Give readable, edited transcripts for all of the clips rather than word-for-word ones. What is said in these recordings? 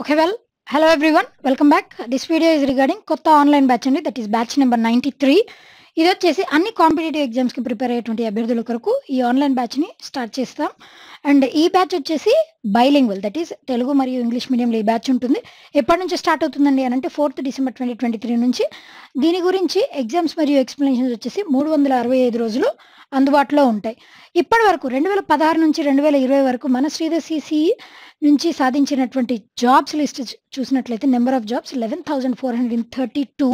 Okay, well, hello everyone. Welcome back. This video is regarding kotta online batch and that is batch number 93. ఇది వచ్చేసి అన్ని competitive exams కి prepare అయ్యేటువంటి అభ్యర్థుల కొరకు ఈ ఆన్లైన్ బ్యాచ్ ని స్టార్ట్ చేస్తాం. అండ్ ఈ బ్యాచ్ వచ్చేసి బైలింగ్వల్, దట్ ఈస్ తెలుగు మరియు ఇంగ్లీష్ మీడియంలో ఈ బ్యాచ్ ఉంటుంది. ఎప్పటి నుంచి స్టార్ట్ అవుతుందండి అని అంటే 4th December 2023 నుంచి. దీని గురించి ఎగ్జామ్స్ మరియు ఎక్స్ప్లెనేషన్స్ వచ్చేసి 365 రోజులు అందుబాటులో ఉంటాయి. ఇప్పటి వరకు 2016 నుంచి 2020 వరకు మన శ్రీధర్ సిసి నుంచి సాధించినటువంటి జాబ్స్ లిస్ట్ చూసినట్లయితే నెంబర్ ఆఫ్ జాబ్స్ 11,432.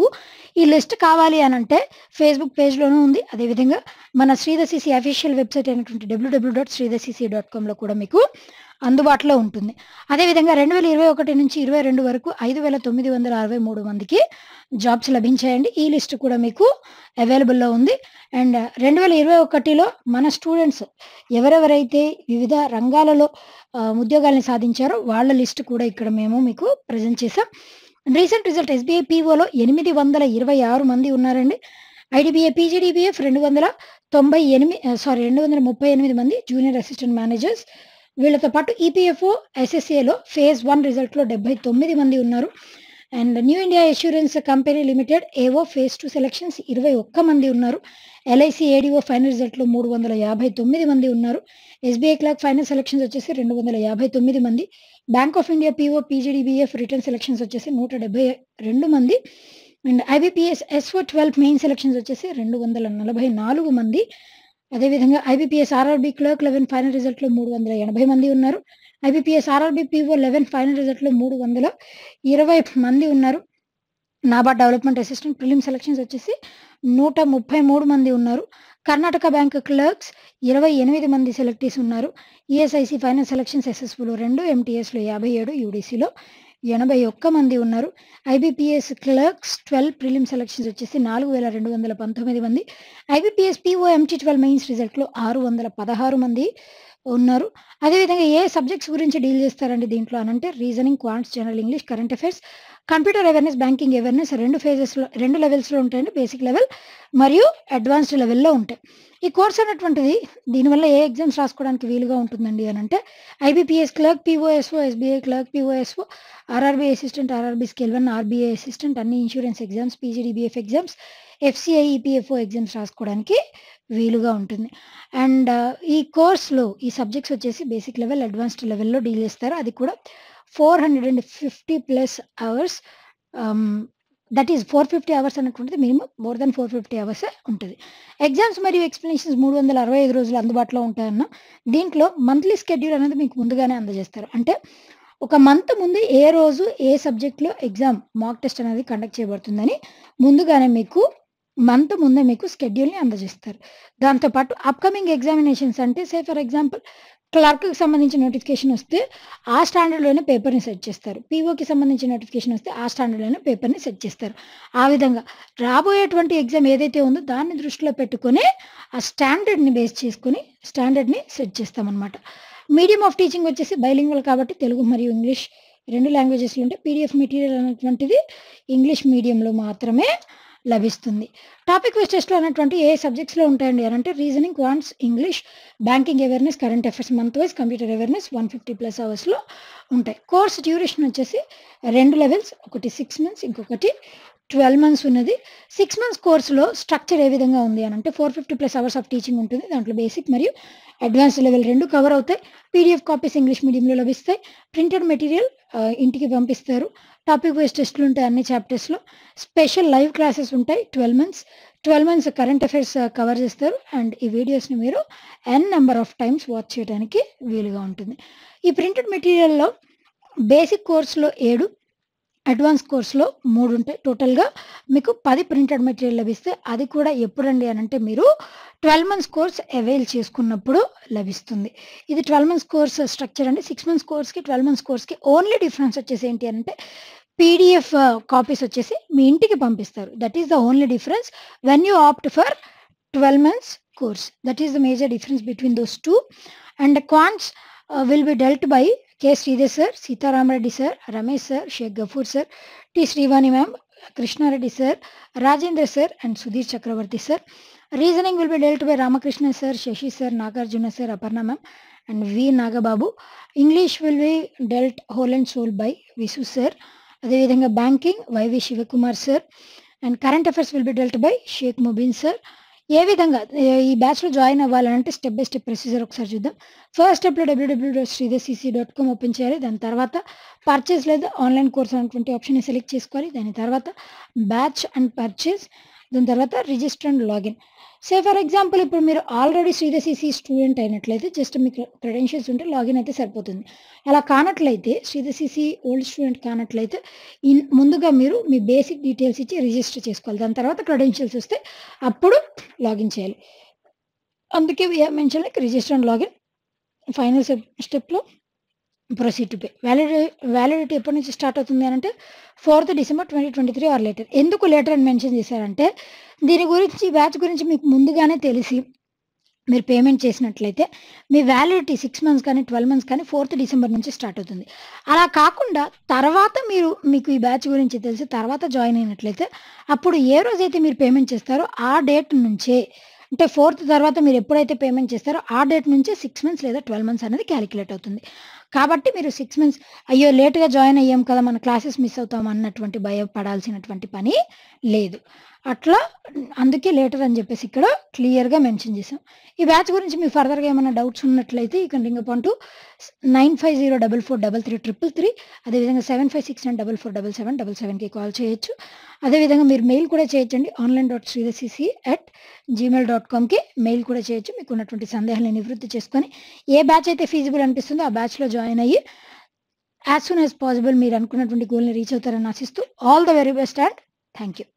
ఈ లిస్ట్ కావాలి అని అంటే ఫేస్బుక్ పేజ్లోనూ ఉంది. అదేవిధంగా మన శ్రీధర్ సిసి అఫీషియల్ వెబ్సైట్ అయినటువంటి www.sridharcc.com కూడా మీకు అందుబాటులో ఉంటుంది. అదేవిధంగా 2021 నుంచి 2022 వరకు 5,963 మందికి జాబ్స్ లభించాయండి. ఈ లిస్ట్ కూడా మీకు అవైలబుల్లో ఉంది. అండ్ 2021లో మన స్టూడెంట్స్ ఎవరెవరైతే వివిధ రంగాలలో ఉద్యోగాల్ని సాధించారో వాళ్ళ లిస్ట్ కూడా ఇక్కడ మేము మీకు ప్రజెంట్ చేసాం. రీసెంట్ రిజల్ట్ ఎస్బీఐ పీఓలో 826 మంది ఉన్నారండి. ఐడిబిఐ పీజీడీబీఎఫ్ 238 మంది జూనియర్ అసిస్టెంట్ మేనేజర్స్. వీళ్ళతో పాటు ఈపీఎఫ్ఓ ఎస్ఎస్ఏలో ఫేజ్ 1 రిజల్ట్లో 79 మంది ఉన్నారు. And new India insurance company limited ఏవో ఫేజ్ 2 సెలక్షన్స్ 21 మంది ఉన్నారు. ఎల్ఐసి ఏడీఓ ఫైనల్ రిజల్ట్లో 359 మంది ఉన్నారు. ఎస్బీఐ క్లర్క్ ఫైనల్ సెలక్షన్స్ వచ్చేసి 259 మంది. Bank of India PO PGDBF written selections వచ్చేసి 172 మంది. And IBPS SO 12 main selections వచ్చేసి 244 మంది. అదేవిధంగా ఐబీపీఎస్ ఆర్ఆర్బీ క్లర్క్ 11 ఫైనల్ రిజల్ట్లో 380 మంది ఉన్నారు. ఐబీపీఎస్ ఆర్ఆర్బీ పీఓ 11 ఫైనల్ రిజల్ట్లో 320 మంది ఉన్నారు. NABARD development assistant prelim selections వచ్చేసి 133 మంది ఉన్నారు. కర్ణాటక బ్యాంక్ క్లర్క్స్ 28 మంది సెలెక్టీస్ ఉన్నారు. ఈఎస్ఐసి ఫైనల్ సెలక్షన్స్ ఎస్ఎస్ఓలో 2, ఎంటీఎస్లో 57, యూడీసీలో 81 మంది ఉన్నారు. ఐబీపీఎస్ క్లర్క్స్ 12 ప్రిలిమ్ సెలక్షన్స్ వచ్చేసి 4,219 మంది. ఐబీపీఎస్ పీఓ ఎంటీ 12 మెయిన్స్ రిజల్ట్లో 616 మంది ఉన్నారు. అదేవిధంగా ఏ సబ్జెక్ట్స్ గురించి డీల్ చేస్తారండి దీంట్లో అని అంటే reasoning, quants, general English, current affairs, computer awareness, banking awareness 2 లెవెల్స్లో ఉంటాయండి. బేసిక్ లెవెల్ మరియు అడ్వాన్స్డ్ లెవెల్లో ఉంటాయి. ఈ కోర్స్ అనేటువంటిది దీనివల్ల ఏ ఎగ్జామ్స్ రాసుకోవడానికి వీలుగా ఉంటుందండి అని అంటే IBPS clerk PO SO, SBI clerk PO SO, RRB assistant, RRB scale 1, RBI assistant, అన్ని insurance exams, PGDBF exams, FCI, EPFO exams రాసుకోవడానికి వీలుగా ఉంటుంది. అండ్ ఈ కోర్స్లో ఈ సబ్జెక్ట్స్ వచ్చేసి బేసిక్ లెవెల్, అడ్వాన్స్డ్ లెవెల్లో డీల్ చేస్తారు. అది కూడా 450+ అవర్స్. దట్ ఈస్ 450 అవర్స్ అనేటువంటిది మినిమం మోర్ దెన్ 450 అవర్స్ ఉంటుంది. ఎగ్జామ్స్ మరియు ఎక్స్ప్లెనేషన్స్ 365 రోజులు అందుబాటులో ఉంటాయన్న. దీంట్లో మంత్లీ స్కెడ్యూల్ అనేది మీకు ముందుగానే అందజేస్తారు. అంటే ఒక మంత్ ముందు ఏ రోజు ఏ సబ్జెక్ట్లో ఎగ్జామ్ మాక్ టెస్ట్ అనేది కండక్ట్ చేయబడుతుందని ముందుగానే మీకు మంత్ ముందే మీకు స్కెడ్యూల్ని అందజేస్తారు. దాంతోపాటు అప్కమింగ్ ఎగ్జామినేషన్స్ అంటే సే ఫర్ ఎగ్జాంపుల్ క్లర్క్కి సంబంధించిన నోటిఫికేషన్ వస్తే ఆ స్టాండర్డ్లోనే పేపర్ని సెట్ చేస్తారు. పీఓకి సంబంధించిన నోటిఫికేషన్ వస్తే ఆ స్టాండర్డ్లోనే పేపర్ని సెట్ చేస్తారు. ఆ విధంగా రాబోయేటువంటి ఎగ్జామ్ ఏదైతే ఉందో దాన్ని దృష్టిలో పెట్టుకొని ఆ స్టాండర్డ్ని బేస్ చేసుకొని స్టాండర్డ్ని సెట్ చేస్తామన్నమాట. మీడియం ఆఫ్ టీచింగ్ వచ్చేసి బైలింగ్వల్ కాబట్టి తెలుగు మరియు ఇంగ్లీష్ 2 లాంగ్వేజెస్లో ఉంటే పీడిఎఫ్ మెటీరియల్ అనేటువంటిది ఇంగ్లీష్ మీడియంలో మాత్రమే లభిస్తుంది. టాపిక్ వైజ్ టెస్ట్లో అనేటువంటి ఏ సబ్జెక్ట్స్లో ఉంటాయండి అని అంటే reasoning, quants, English, banking awareness, current affairs month wise, computer awareness 150+ అవర్స్లో ఉంటాయి. కోర్స్ డ్యూరేషన్ వచ్చేసి 2 లెవెల్స్, ఒకటి 6 months, ఇంకొకటి 12 months ఉన్నది. 6 months కోర్సులో స్ట్రక్చర్ ఏ విధంగా ఉంది అని అంటే 450+ అవర్స్ ఆఫ్ టీచింగ్ ఉంటుంది. దాంట్లో బేసిక్ మరియు అడ్వాన్స్డ్ లెవెల్ 2 కవర్ అవుతాయి. పీడిఎఫ్ కాపీస్ ఇంగ్లీష్ మీడియంలో లభిస్తాయి. ప్రింటెడ్ మెటీరియల్ ఇంటికి పంపిస్తారు. టాపిక్ వైజ్ టెస్టులు ఉంటాయి అన్ని చాప్టర్స్లో. స్పెషల్ లైవ్ క్లాసెస్ ఉంటాయి 12 months కరెంట్ అఫైర్స్ కవర్ చేస్తారు. అండ్ ఈ వీడియోస్ని మీరు నెంబర్ ఆఫ్ టైమ్స్ వాచ్ చేయడానికి వీలుగా ఉంటుంది. ఈ ప్రింటెడ్ మెటీరియల్లో బేసిక్ కోర్సులో 7, అడ్వాన్స్ కోర్సులో 3 ఉంటాయి. టోటల్గా మీకు 10 ప్రింటెడ్ మెటీరియల్ లభిస్తే అది కూడా ఎప్పుడండి అని అంటే మీరు 12 months కోర్స్ అవైల్ చేసుకున్నప్పుడు లభిస్తుంది. ఇది 12 months కోర్స్ స్ట్రక్చర్ అండి. 6 months కోర్స్కి 12 months కోర్స్కి ఓన్లీ డిఫరెన్స్ వచ్చేసి ఏంటి అంటే పీడిఎఫ్ కాపీస్ వచ్చేసి మీ ఇంటికి పంపిస్తారు. That is the only difference when you opt for 12 months course. That is the major difference between those 2. And quants will be dealt by K Sridhar sir, Sitharamareddy sir, Ramesh sir, Sheikh Gafoor sir, T Srivani ma'am, Krishnareddy sir, Rajendra sir and Sudheer Chakravarthy sir. Reasoning will be dealt by Ramakrishna sir, Sasi sir, Nagarjuna sir, Aparna ma'am and V Nagababu. English will be dealt whole and sole by Visu sir. అదేవిధంగా banking YV Sivakumar sir and current affairs will be dealt by Shaik Mubeen sir. ఏ విధంగా ఈ బ్యాచ్లో join అవ్వాలంటే step by step procedure ఒకసారి చూద్దాం. First స్టెప్లో www.sridharcc.com open చేయాలి. దాని తర్వాత పర్చేస్ లేదా ఆన్లైన్ కోర్స్ అనేటువంటి ఆప్షన్ సెలెక్ట్ చేసుకోవాలి. దాని తర్వాత బ్యాచ్ అండ్ పర్చేస్, దాని తర్వాత register and login. For example ఇప్పుడు మీరు ఆల్రెడీ శ్రీధర్ స్టూడెంట్ అయినట్లయితే జస్ట్ మీకు క్రెడెన్షియల్స్ ఉంటే లాగిన్ అయితే సరిపోతుంది. అలా కానట్లయితే శ్రీధర్ ఓల్డ్ స్టూడెంట్ కానట్లయితే ముందుగా మీరు మీ బేసిక్ డీటెయిల్స్ ఇచ్చి రిజిస్టర్ చేసుకోవాలి. దాని తర్వాత క్రెడెన్షియల్స్ వస్తే అప్పుడు లాగిన్ చేయాలి. అందుకే mention like register and login. Final స్టెప్లో ప్రొసీడ్ టు పే. వ్యాలిడిటీ ఎప్పటి నుంచి స్టార్ట్ అవుతుంది అని అంటే 4th December 2023 ఆర్ లేటర్. ఎందుకు లేటర్ అని మెన్షన్ చేశారంటే దీని గురించి బ్యాచ్ గురించి మీకు ముందుగానే తెలిసి మీరు పేమెంట్ చేసినట్లయితే మీ వ్యాలిడిటీ 6 months కానీ 12 months కానీ 4th December నుంచి స్టార్ట్ అవుతుంది. అలా కాకుండా తర్వాత మీకు ఈ బ్యాచ్ గురించి తెలిసి తర్వాత జాయిన్ అయినట్లయితే అప్పుడు ఏ రోజైతే మీరు పేమెంట్ చేస్తారో ఆ డేట్ నుంచే, అంటే 4th తర్వాత మీరు ఎప్పుడైతే పేమెంట్ చేస్తారో ఆ డేట్ నుంచే 6 months లేదా 12 months అనేది క్యాలిక్యులేట్ అవుతుంది. కాబట్టి మీరు 6 months అయ్యో లేట్గా జాయిన్ అయ్యాం కదా మన క్లాసెస్ మిస్ అవుతాం అన్నటువంటి భయపడాల్సినటువంటి పని లేదు. అట్లా అందుకే లేటర్ అని చెప్పేసి ఇక్కడ క్లియర్గా మెన్షన్ చేసాం. ఈ బ్యాచ్ గురించి మీకు ఫర్దర్గా ఏమైనా డౌట్స్ ఉన్నట్లయితే ఈ రింగ్ అప్ టు 9504433333, అదేవిధంగా 7569447777కి కాల్ చేయొచ్చు. అదేవిధంగా మీరు మెయిల్ కూడా చేయొచ్చండి. online.sridharcc@gmail.comకి మెయిల్ కూడా చేయొచ్చు. మీకు ఉన్నటువంటి సందేహాలను నివృత్తి చేసుకొని ఏ బ్యాచ్ అయితే ఫీజిబుల్ అనిపిస్తుందో ఆ బ్యాచ్లో జాయిన్ అయ్యి యాజ్ సూన్ యాజ్ పాసిబుల్ మీరు అనుకున్నటువంటి గోల్ని రీచ్ అవుతారని ఆశిస్తూ all the very best and thank you.